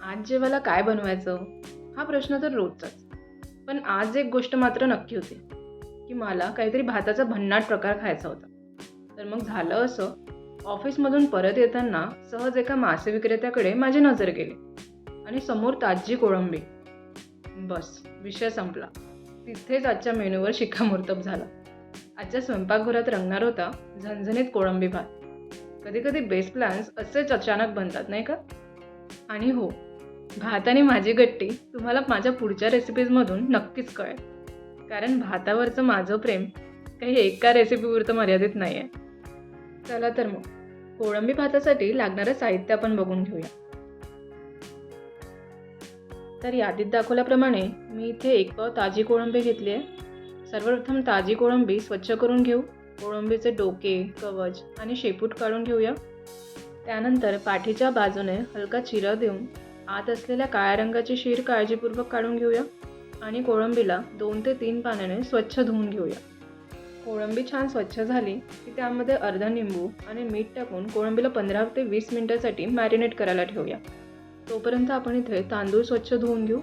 आज जेवायला काय बनवायचं? हा प्रश्न तर रोजचाच. पण आज एक गोष्ट मात्र नक्की होती, की मला काहीतरी भाताचा भन्नाट प्रकार खायचा होता. तर मग झालं असं, ऑफिसमधून परत येताना सहज एका मासे विक्रेत्याकडे माझी नजर गेली आणि समोर ताजी कोळंबी. बस, विषय संपला. तिथेच आजच्या मेनूवर शिक्कामोर्तब झाला. आजच्या स्वयंपाकघरात रंगणार होता झणझणीत कोळंबी भात. कधी-कधी बेस्ट प्लॅन्स असेच अचानक बनतात, नाही का? आणि हो, भात आणि माझी गट्टी तुम्हाला माझ्या पुढच्या रेसिपीजमधून नक्कीच कळेल. कारण भातावरचं माझं प्रेम काही एका रेसिपीपुरतं मर्यादित नाही आहे. चला तर मग, कोळंबी भातासाठी लागणारं साहित्य आपण बघून घेऊया. तर यादीत दाखवल्याप्रमाणे मी इथे 1 पाव ताजी कोळंबी घेतली आहे. सर्वप्रथम ताजी कोळंबी स्वच्छ करून घेऊ. कोळंबीचे डोके, कवच आणि शेपूट काढून घेऊया. त्यानंतर पाठीच्या बाजूने हलका चिरा देऊन आत असलेल्या काळ्या रंगाची शीर काळजीपूर्वक काढून घेऊया आणि कोळंबीला 2 ते 3 पाण्याने स्वच्छ धुवून घेऊया. कोळंबी छान स्वच्छ झाली की त्यामध्ये अर्धा निंबू आणि मीठ टाकून कोळंबीला 15 ते 20 मिनिटांसाठी मॅरिनेट करायला ठेवूया. तोपर्यंत आपण इथे तांदूळ स्वच्छ धुवून घेऊ.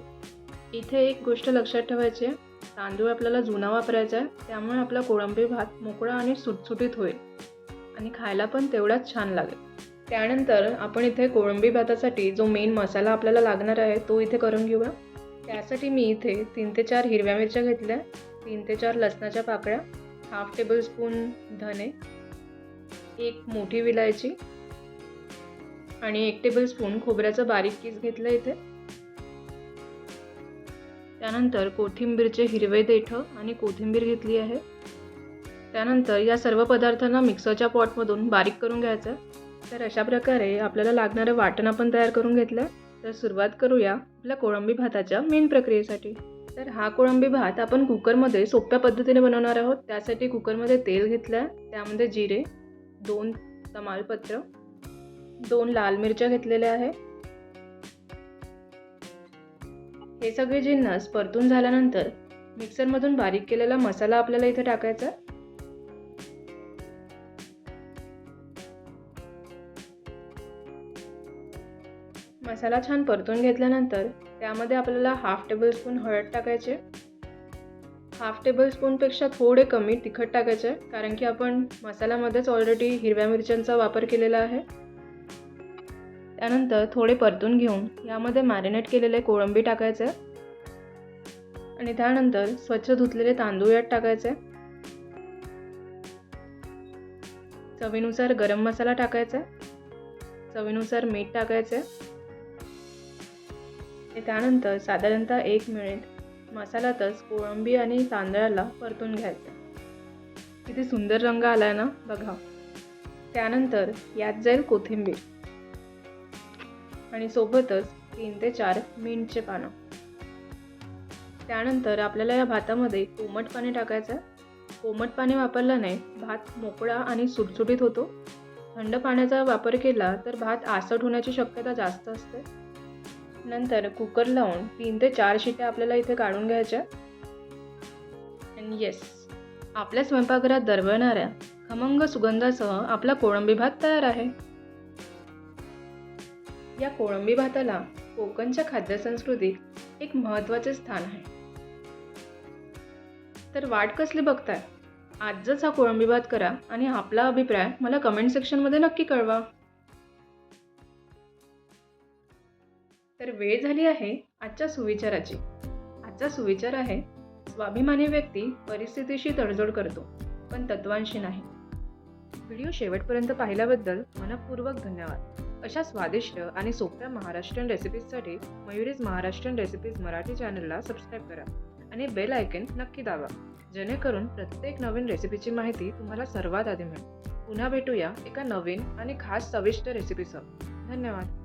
इथे एक गोष्ट लक्षात ठेवायची आहे, तांदूळ आपल्याला जुना वापरायचा आहे, त्यामुळे आपला कोळंबी भात मोकळा आणि सुटसुटीत होईल आणि खायला पण तेवढाच छान लागेल. त्यानंतर आपण इथे कोळंबी भातासाठी जो मेन मसाला आपल्याला लागणार आहे तो इथे करून घेऊया. त्यासाठी मी इथे 3 ते 4 हिरव्या मिरच्या घेतल्या, 3 ते 4 लसणाच्या पाकळ्या, हाफ टेबलस्पून धने, 1 मोठी विलायची आणि 1 टेबलस्पून खोबऱ्याचं बारीक किस घेतलं इथे. त्यानंतर कोथिंबीरचे हिरवे देठं आणि कोथिंबीर घेतली आहे. त्यानंतर या सर्व पदार्थांना मिक्सरच्या पॉटमधून बारीक करून घ्यायचं. तर अशा प्रकारे आपल्याला लागणारं वाटण आपण तयार करून घेतलं. तर सुरुवात करूया आपल्या कोळंबी भाताच्या मेन प्रक्रियेसाठी. तर हा कोळंबी भात आपण कुकरमध्ये सोप्या पद्धतीने बनवणार आहोत. त्यासाठी कुकरमध्ये तेल घेतलं, त्यामध्ये जिरे, 2 तमालपत्र, 2 लाल मिरच्या घेतलेल्या आहे. हे सगळे जिन्नस परतून झाल्यानंतर मिक्सरमधून बारीक केलेला मसाला आपल्याला इथे टाकायचा. मसाला छान परतून घेतल्यानंतर त्यामध्ये आपल्याला हाफ टेबलस्पून हळद टाकायचे. हाफ टेबलस्पूनपेक्षा थोडे कमी तिखट टाकायचे, कारण की आपण मसाल्यामध्येच ऑलरेडी हिरव्या मिरच्यांचा वापर केलेला आहे. त्यानंतर थोडे परतून घेऊन यामध्ये मॅरिनेट केलेले कोळंबी टाकायचे आणि त्यानंतर स्वच्छ धुतलेले तांदूळ यात टाकायचे. चवीनुसार गरम मसाला टाकायचा, चवीनुसार मीठ टाकायचे. त्यानंतर साधारणतः 1 मिनिट मसाल्यातच कोळंबी आणि तांदळाला परतून घ्यायचं. किती सुंदर रंग आलाय ना, बघा. त्यानंतर यात जाईल कोथिंबीर आणि सोबतच 3 ते 4 मिंटचे पानं. त्यानंतर आपल्याला या भातामध्ये कोमट पाणी टाकायचं. कोमट पाणी वापरल्याने भात मोकळा आणि सुटसुटीत होतो. थंड पाण्याचा वापर केला तर भात आसट होण्याची शक्यता जास्त असते. नंतर कुकर लावून 3 ते 4 शिट्या आपल्याला इथे काढून घ्यायच्या. आणि येस, आपल्या स्वयंपाकघरात दरवळणाऱ्या खमंग सुगंधासह आपला कोळंबी भात तयार आहे. या कोळंबी भाताला कोकणच्या खाद्यसंस्कृतीत एक महत्त्वाचे स्थान आहे. तर वाट कसली बघताय? आजच हा कोळंबी भात करा आणि आपला अभिप्राय मला कमेंट सेक्शनमध्ये नक्की कळवा. तर वेळ झाली आहे आजच्या सुविचाराची. आजचा सुविचार आहे, स्वाभिमानी व्यक्ती परिस्थितीशी तडजोड करतो, पण तत्वांशी नाही. व्हिडिओ शेवटपर्यंत पाहिल्याबद्दल मनःपूर्वक धन्यवाद. अशा स्वादिष्ट आणि सोप्या महाराष्ट्रीयन रेसिपीजसाठी मयुरीज महाराष्ट्रीयन रेसिपीज मराठी चॅनलला सबस्क्राईब करा आणि बेल आयकॉन नक्की दाबा, जेणेकरून प्रत्येक नवीन रेसिपीची माहिती तुम्हाला सर्वात आधी मिळेल. पुन्हा भेटूया एका नवीन आणि खास चविष्ट रेसिपीसह. धन्यवाद.